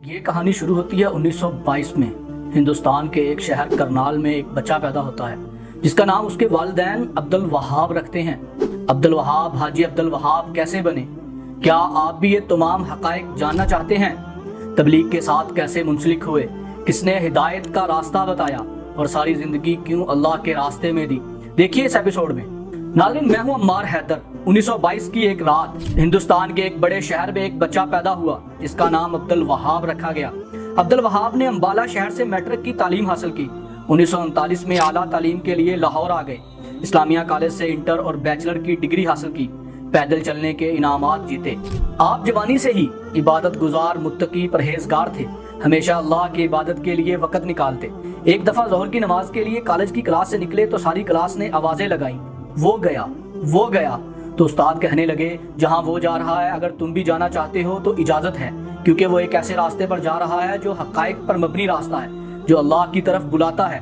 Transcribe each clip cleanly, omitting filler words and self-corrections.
یہ کہانی شروع ہوتی ہے 1922 میں۔ ہندوستان کے ایک شہر کرنال میں ایک بچہ پیدا ہوتا ہے جس کا نام اس کے والدین عبد الوہاب رکھتے ہیں۔ عبد الوہاب حاجی عبد الوہاب کیسے بنے؟ کیا آپ بھی یہ تمام حقائق جاننا چاہتے ہیں؟ تبلیغ کے ساتھ کیسے منسلک ہوئے؟ کس نے ہدایت کا راستہ بتایا اور ساری زندگی کیوں اللہ کے راستے میں دی؟ دیکھیے اس ایپیسوڈ میں۔ ناظرین، میں ہوں عمار حیدر۔ 1922 کی ایک رات ہندوستان کے ایک بڑے شہر میں ایک بچہ پیدا ہوا جس کا نام عبد الوہاب رکھا گیا۔ عبد الوہاب نے امبالہ شہر سے میٹرک کی تعلیم حاصل کی۔ 1939 میں اعلیٰ تعلیم کے لیے لاہور آ گئے۔ اسلامیہ کالج سے انٹر اور بیچلر کی ڈگری حاصل کی۔ پیدل چلنے کے انعامات جیتے۔ آپ جوانی سے ہی عبادت گزار، متقی، پرہیزگار تھے۔ ہمیشہ اللہ کی عبادت کے لیے وقت نکالتے۔ ایک دفعہ ظہر کی نماز کے لیے کالج کی کلاس سے نکلے تو ساری کلاس نے آوازیں لگائیں، وہ گیا۔ تو استاد کہنے لگے، جہاں وہ جا رہا ہے اگر تم بھی جانا چاہتے ہو تو اجازت ہے، کیونکہ وہ ایک ایسے راستے پر جا رہا ہے جو حقائق پر مبنی راستہ ہے، جو اللہ کی طرف بلاتا ہے۔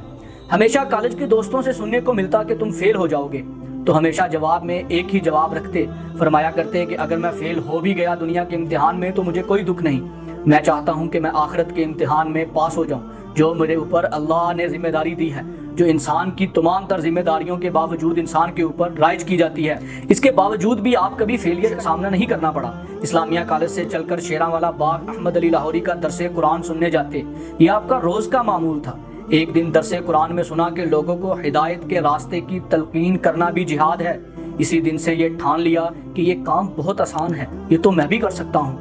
ہمیشہ کالج کے دوستوں سے سننے کو ملتا کہ تم فیل ہو جاؤ گے، تو ہمیشہ جواب میں ایک ہی جواب رکھتے، فرمایا کرتے کہ اگر میں فیل ہو بھی گیا دنیا کے امتحان میں تو مجھے کوئی دکھ نہیں، میں چاہتا ہوں کہ میں آخرت کے امتحان میں پاس ہو جاؤں، جو میرے اوپر اللہ نے ذمہ داری دی ہے، جو انسان کی تمام تر ذمہ داریوں کے باوجود انسان کے اوپر رائج کی جاتی ہے۔ اس کے باوجود بھی آپ کبھی فیلئر کا سامنا نہیں کرنا پڑا۔ اسلامیہ کالج سے چل کر شیراں والا باغ احمد علی لاہوری کا درس قرآن سننے جاتے۔ یہ آپ کا روز کا معمول تھا۔ ایک دن درس قرآن میں سنا کہ لوگوں کو ہدایت کے راستے کی تلقین کرنا بھی جہاد ہے۔ اسی دن سے یہ ٹھان لیا کہ یہ کام بہت آسان ہے، یہ تو میں بھی کر سکتا ہوں۔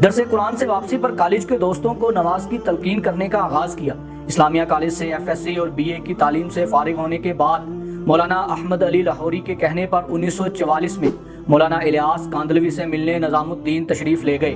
درس قرآن سے واپسی پر کالج کے دوستوں کو نماز کی تلقین کرنے کا آغاز کیا۔ اسلامیہ کالج سے FSc اور BA کی تعلیم سے فارغ ہونے کے بعد مولانا احمد علی لاہوری کے کہنے پر 1944 میں مولانا الیاس کاندھلوی سے ملنے نظام الدین تشریف لے گئے۔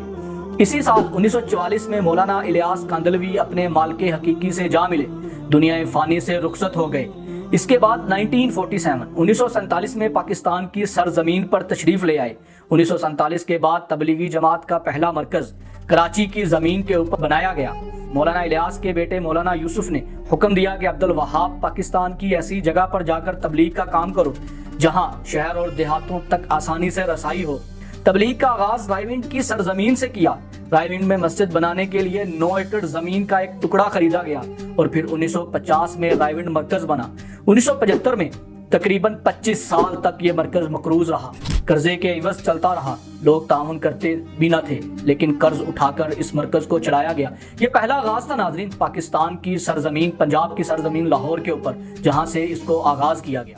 اسی سال 1944 میں مولانا الیاس کاندھلوی اپنے مالک حقیقی سے جا ملے، دنیا فانی سے رخصت ہو گئے۔ اس کے بعد 1947 میں پاکستان کی سرزمین پر تشریف لے آئے۔ 1947 کے بعد تبلیغی جماعت کا پہلا مرکز کراچی کی زمین کے اوپر بنایا گیا۔ مولانا الیاس کے بیٹے مولانا یوسف نے حکم دیا کہ عبد الوہاب پاکستان کی ایسی جگہ پر جا کر تبلیغ کا کام کرو جہاں شہر اور دیہاتوں تک آسانی سے رسائی ہو۔ تبلیغ کا آغاز رائیونڈ کی سرزمین سے کیا۔ رائیونڈ میں مسجد بنانے کے لیے 9 ایکڑ زمین کا ایک ٹکڑا خریدا گیا اور پھر 1950 میں رائیونڈ مرکز بنا۔ 1975 میں تقریباً 25 سال تک یہ مرکز مقروض رہا، قرضے کے عوض چلتا رہا۔ لوگ تعاون کرتے بھی نہ تھے، لیکن قرض اٹھا کر اس مرکز کو چلایا گیا۔ یہ پہلا آغاز تھا ناظرین پاکستان کی سرزمین، پنجاب کی سرزمین لاہور کے اوپر، جہاں سے اس کو آغاز کیا گیا۔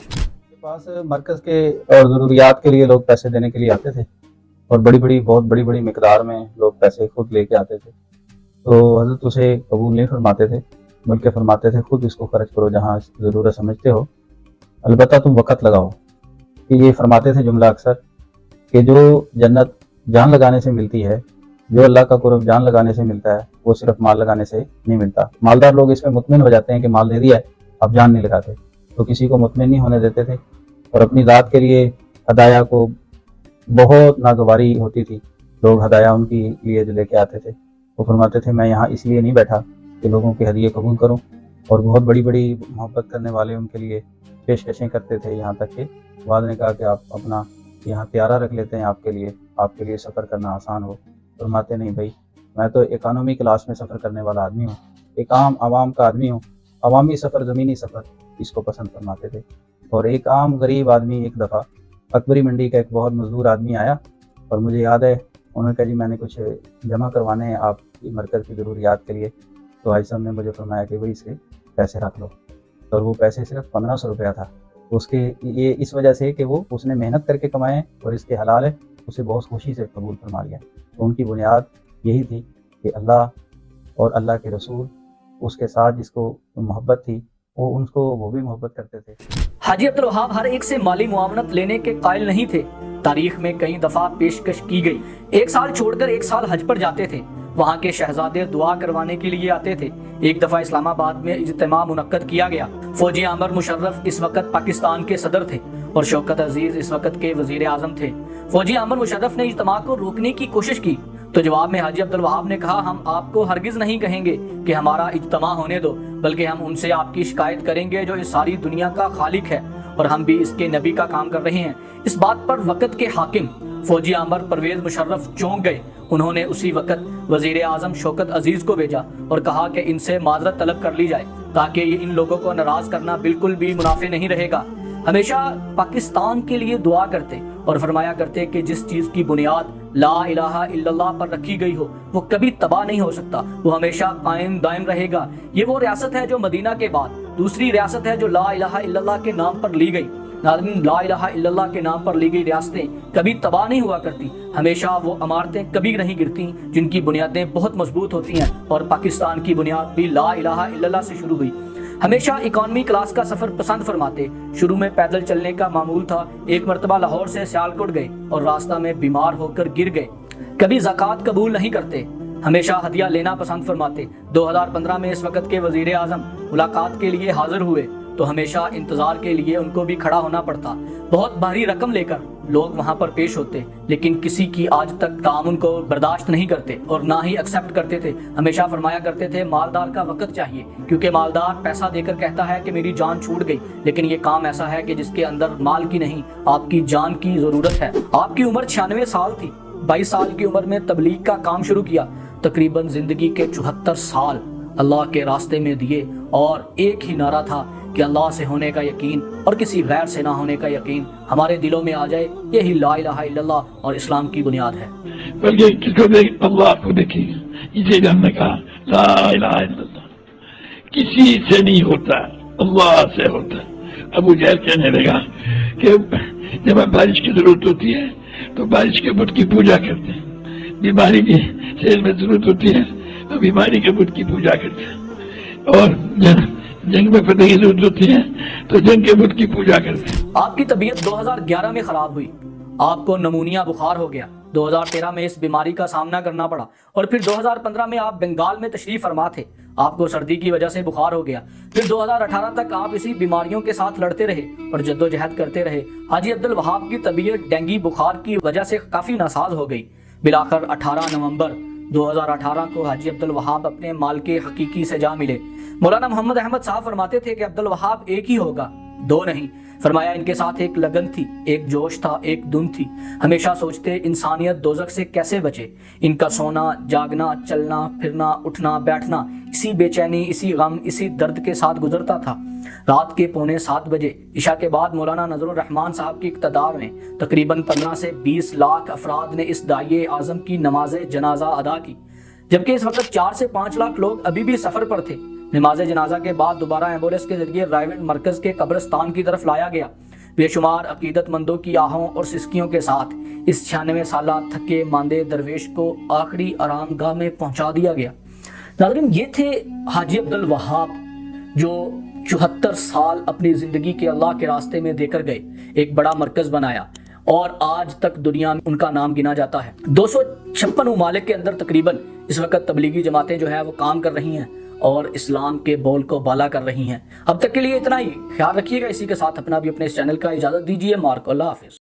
پاس مرکز کے اور ضروریات کے لیے لوگ پیسے دینے کے لیے آتے تھے اور بہت بڑی مقدار میں لوگ پیسے خود لے کے آتے تھے، تو حضرت اسے قبول نہیں فرماتے تھے، بلکہ فرماتے تھے خود اس کو خرچ کرو جہاں ضرورت سمجھتے ہو، البتہ تم وقت لگاؤ۔ کہ یہ فرماتے تھے جملہ اکثر کہ جو جنت جان لگانے سے ملتی ہے، جو اللہ کا قرب جان لگانے سے ملتا ہے، وہ صرف مال لگانے سے نہیں ملتا۔ مالدار لوگ اس میں مطمئن ہو جاتے ہیں کہ مال دے دیا ہے، اب جان نہیں لگاتے، تو کسی کو مطمئن نہیں ہونے دیتے تھے اور اپنی ذات کے لیے ہدایہ کو بہت ناگواری ہوتی تھی۔ لوگ ہدایہ ان کے لیے جو لے کے آتے تھے، وہ فرماتے تھے میں یہاں اس لیے نہیں بیٹھا کہ لوگوں کے ہدیے قبول کروں، اور بہت بڑی محبت کرنے والے ان کے لیے پیشکشیں کرتے تھے، یہاں تک کہ بعد نے کہا کہ آپ اپنا یہاں پیارا رکھ لیتے ہیں آپ کے لیے سفر کرنا آسان ہو۔ فرماتے نہیں بھائی، میں تو اکانومی کلاس میں سفر کرنے والا آدمی ہوں، ایک عام عوام کا آدمی ہوں، عوامی سفر، زمینی سفر اس کو پسند فرماتے تھے۔ اور ایک عام غریب آدمی ایک دفعہ اکبری منڈی کا ایک بہت مزدور آدمی آیا اور مجھے یاد ہے انہوں نے کہا جی میں نے کچھ جمع کروانے ہیں آپ کی مرکز کی ضروریات کے لیے، تو حاجی صاحب نے مجھے فرمایا کہ بھائی سے پیسے رکھ لو، اور وہ پیسے صرف 1500 روپیہ تھا۔ یہ اس وجہ سے کہ وہ اس نے محنت کر کے کمائے اور اس کے حلال ہے، اسے بہت خوشی سے قبول فرما لیا۔ تو ان کی بنیاد یہی تھی کہ اللہ اور اللہ کے رسول، اس کے ساتھ جس کو محبت تھی وہ بھی محبت کرتے تھے۔ حاجی عبد الوہاب ہر ایک سے مالی معاونت لینے کے قائل نہیں تھے۔ تاریخ میں کئی دفعہ پیشکش کی گئی، ایک سال چھوڑ کر ایک سال حج پر جاتے تھے، وہاں کے شہزادے دعا کروانے کے لیے آتے تھے۔ ایک دفعہ اسلام آباد میں اجتماع منعقد کیا گیا۔ فوجی عامر مشرف اس وقت پاکستان کے صدر تھے اور شوکت عزیز اس وقت کے وزیر اعظم تھے۔ فوجی عامر مشرف نے اجتماع کو روکنے کی کوشش کی تو جواب میں حاجی عبد الوہاب نے کہا، ہم آپ کو ہرگز نہیں کہیں گے کہ ہمارا اجتماع ہونے دو، بلکہ ہم ان سے آپ کی شکایت کریں گے جو اس ساری دنیا کا خالق ہے، اور ہم بھی اس کے نبی کا کام کر رہے ہیں۔ اس بات پر وقت کے حاکم فوجی عامر پرویز مشرف چونک گئے انہوں نے اسی وقت وزیر اعظم شوکت عزیز کو بھیجا اور کہا کہ ان سے معذرت طلب کر لی جائے تاکہ یہ ان لوگوں کو ناراض کرنا بالکل بھی منافع نہیں رہے گا۔ ہمیشہ پاکستان کے لیے دعا کرتے اور فرمایا کرتے کہ جس چیز کی بنیاد لا الہ الا اللہ پر رکھی گئی ہو وہ کبھی تباہ نہیں ہو سکتا، وہ ہمیشہ قائم دائم رہے گا۔ یہ وہ ریاست ہے جو مدینہ کے بعد دوسری ریاست ہے جو لا الہ الا اللہ کے نام پر لی گئی۔ ناظرین، لا الہ الا اللہ کے نام پر لی گئی ریاستیں کبھی تباہ نہیں ہوا کرتی، ہمیشہ وہ عمارتیں کبھی نہیں گرتی جن کی بنیادیں بہت مضبوط ہوتی ہیں، اور پاکستان کی بنیاد بھی لا الہ الا اللہ سے شروع ہوئی۔ ہمیشہ اکانومی کلاس کا سفر پسند فرماتے، شروع میں پیدل چلنے کا معمول تھا، ایک مرتبہ لاہور سے سیالکوٹ گئے اور راستہ میں بیمار ہو کر گر گئے۔ کبھی زکوٰۃ قبول نہیں کرتے، ہمیشہ ہدیہ لینا پسند فرماتے۔ 2015 میں اس وقت کے وزیر اعظم ملاقات کے لیے حاضر ہوئے تو ہمیشہ انتظار کے لیے ان کو بھی کھڑا ہونا پڑتا، بہت بھاری رقم لے کر لوگ وہاں پر پیش ہوتے، لیکن کسی کی آج تک تعاون کو برداشت نہیں کرتے اور نہ ہی ایکسیپٹ کرتے تھے۔ ہمیشہ فرمایا کرتے تھے مالدار کا وقت چاہیے، کیونکہ مالدار پیسہ دے کر کہتا ہے کہ میری جان چھوٹ گئی، لیکن یہ کام ایسا ہے کہ جس کے اندر مال کی نہیں، آپ کی جان کی ضرورت ہے۔ آپ کی عمر 96 سال تھی، 22 سال کی عمر میں تبلیغ کا کام شروع کیا، تقریباً زندگی کے 74 سال اللہ کے راستے میں دیے، اور ایک ہی نعرہ تھا کہ اللہ سے ہونے کا یقین اور کسی غیر سے نہ ہونے کا یقین ہمارے دلوں میں آ جائے، یہی لا الہ الا اللہ اور اسلام کی بنیاد ہے۔ بلکہ کس کو دیکھ اللہ کو دیکھیے گا، اسے جاننے کا لا الہ الا اللہ کسی سے نہیں ہوتا، اللہ سے ہوتا ہے۔ ابو جہل کہنے لگا کہ جب بارش کی ضرورت ہوتی ہے تو بارش کے بت کی پوجا کرتے ہیں، بیماری کی صحت میں ضرورت ہوتی ہے تو بیماری کے بت کی پوجا کرتے ہیں، اور جنگ میں فتح کی ضرورت ہوتی ہے تو جنگ کے بت کی پوجا کرتے ہیں۔ آپ کی طبیعت 2011 میں خراب ہوئی، آپ کو نمونیا بخار ہو گیا، 2013 میں اس بیماری کا سامنا کرنا پڑا، اور پھر 2015 میں آپ بنگال میں تشریف فرما تھے، آپ کو سردی کی وجہ سے بخار ہو گیا، پھر 2018 تک آپ اسی بیماریوں کے ساتھ لڑتے رہے اور جدوجہد کرتے رہے۔ حاجی عبدالوہاب کی طبیعت ڈینگی بخار کی وجہ سے کافی ناساز ہو گئی۔ بالآخر 18 نومبر 2018 کو حاجی عبدالوہاب اپنے مالک حقیقی سے جا ملے۔ مولانا محمد احمد صاحب فرماتے تھے کہ عبدالوہاب ایک ہی ہوگا، دو نہیں۔ فرمایا ان کے ساتھ ایک لگن تھی، ایک جوش تھا، ایک دھن تھی۔ ہمیشہ سوچتے انسانیت دوزخ سے کیسے بچے۔ ان کا سونا، جاگنا، چلنا پھرنا، اٹھنا بیٹھنا اسی بے چینی، اسی غم، اسی درد کے ساتھ گزرتا تھا۔ رات کے 6:45 بجے عشاء کے بعد مولانا نذر الرحمان صاحب کی اقتدار میں تقریباً 15 سے 20 لاکھ افراد نے اس داعیے اعظم کی نماز جنازہ ادا کی، جبکہ اس وقت 4 سے 5 لاکھ لوگ ابھی بھی سفر پر تھے۔ نماز جنازہ کے بعد دوبارہ ایمبولینس کے ذریعے رائیونڈ مرکز کے قبرستان کی طرف لایا گیا۔ بے شمار عقیدت مندوں کی آہوں اور سسکیوں کے ساتھ اس 96 سالہ تھکے ماندے درویش کو آخری آرام گاہ میں پہنچا دیا گیا۔ ناظرین، یہ تھے حاجی عبدالوہاب جو 74 سال اپنی زندگی کے اللہ کے راستے میں دے کر گئے، ایک بڑا مرکز بنایا، اور آج تک دنیا میں ان کا نام گنا جاتا ہے۔ 256 ممالک کے اندر تقریباً اس وقت تبلیغی جماعتیں جو ہے وہ کام کر رہی ہیں اور اسلام کے بول کو بالا کر رہی ہیں۔ اب تک کے لیے اتنا ہی، خیال رکھیے گا۔ اسی کے ساتھ اپنا بھی اپنے اس چینل کا اجازت دیجیے۔ مارک، اللہ حافظ۔